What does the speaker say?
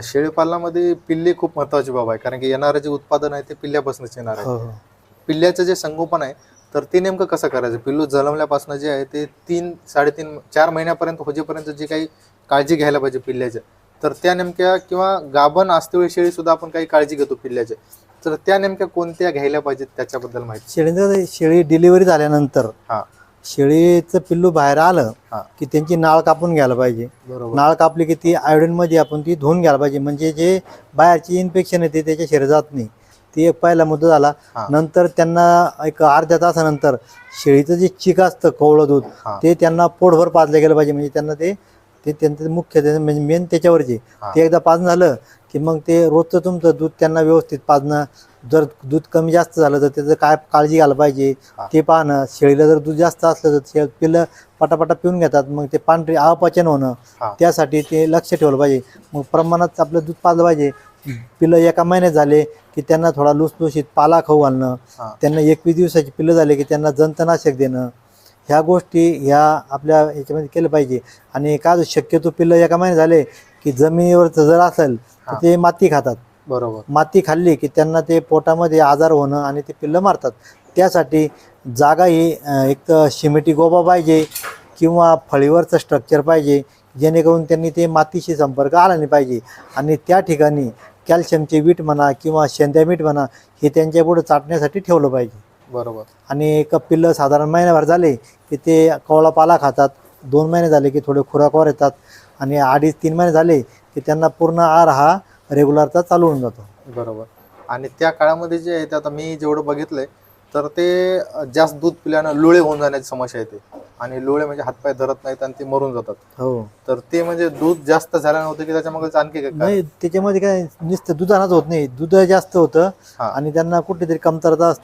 शेळीपालनामध्ये पिल्ले खूप महत्वाची बाब आहे, कारण की येणारं जे उत्पादन आहे ते पिल्ल्यापासूनच येणार आहे. हो हो पिल्ल्याचं जे संगोपन आहे तर ते नेमकं कसं करायचं? पिल्लू जन्मल्यापासून जे आहे ते 3-3.5-4 महिन्यापर्यंत होजेपर्यंत जी काही काळजी घ्यायला पाहिजे पिल्ल्याच्या, तर त्या नेमक्या किंवा गाभण असते वेळी शेळी सुद्धा आपण काही काळजी घेतो पिल्ल्याच्या, तर त्या नेमक्या कोणत्या घ्यायला पाहिजेत त्याच्याबद्दल माहिती? शेळी डिलिव्हरी झाल्यानंतर हा शेळीचं पिल्लू बाहेर आलं हा की त्यांची नाळ कापून घ्यायला पाहिजे. बरोबर. नाळ कापली की ती आयोडीन मध्ये आपण ती धुवून घ्यायला पाहिजे, म्हणजे जे बाहेरची इन्फेक्शन येते त्याच्या शरीरात जात नाही. ती एक पहिला मुद्दा झाला. हा. नंतर त्यांना एक अर्ध्या तासानंतर शेळीचं जे चिक असतं कोवळं दूध हा. ते त्यांना पोटभर पाजलं गेलं पाहिजे, म्हणजे त्यांना ते ते त्यांचं मुख्य म्हणजे मेन त्याच्यावरचे हा. ते एकदा पाजणं झालं की मग ते रोजचं तुमचं दूध त्यांना व्यवस्थित पाजणं. जर दूध कमी जास्त झालं तर त्याचं काय काळजी घ्यायला पाहिजे हा. ते पाहणं. शेळीला जर दूध जास्त असलं तर पिल्लं पटापटा पिऊन घेतात, मग ते पांढरे अपचन होणं, हा. त्यासाठी ते लक्ष ठेवलं पाहिजे. मग प्रमाणात आपलं दूध पाजलं पाहिजे. पिल्लं एका महिन्यात झाले की त्यांना थोडा लुसलुशीत पाला खाऊ घालणं. हा. त्यांना 21 दिवसाची पिल्लं झाले की त्यांना जंतनाशक देणं. ह्या गोष्टी ह्या आपल्या ह्याच्यामध्ये केलं पाहिजे. आणि काय शक्यतो पिल्लं एका महिन्यात झाले की जमिनीवरचं जर असेल तर ते माती खातात. बरोबर. माती खाल्ली की त्यांना ते पोटामध्ये आजार होणं आणि ते पिल्लं मारतात. त्यासाठी जागा ही एक तर सिमेंटी गोबा पाहिजे किंवा फळीवरचं स्ट्रक्चर पाहिजे, जेणेकरून त्यांनी ते मातीशी संपर्क आला नाही पाहिजे. आणि त्या ठिकाणी कॅल्शियमचे वीट म्हणा किंवा शेंद्या मीठ म्हणा हे त्यांच्या पुढे चाटण्यासाठी ठेवलं पाहिजे. बरोबर. आणि एक पिल्लं साधारण महिन्याभर झाले की ते कवळा पाला खातात. 2 महिने झाले की थोडे खुराकवर येतात. आणि 2.5-3 महिने झाले की त्यांना पूर्ण आहार हा रेग्युलरचा चालू होऊन जातो. बरोबर. आणि त्या काळामध्ये जे आहे ते आता मी जेवढं बघितलंय तर ते जास्त दूध पिल्यानं लुळे होऊन जाण्याची समस्या येते, आणि लुळे म्हणजे हातपाय धरत नाहीत आणि ते मरून जातात. हो. तर ते म्हणजे दूध जास्त झाल्यानं होतं की त्याच्यामागे आणखी काय कारण? नाही, त्याच्यामध्ये काय नुसतं दुधानंच होत नाही, दूध जास्त होतं हा. आणि त्यांना कुठेतरी कमतरता असते.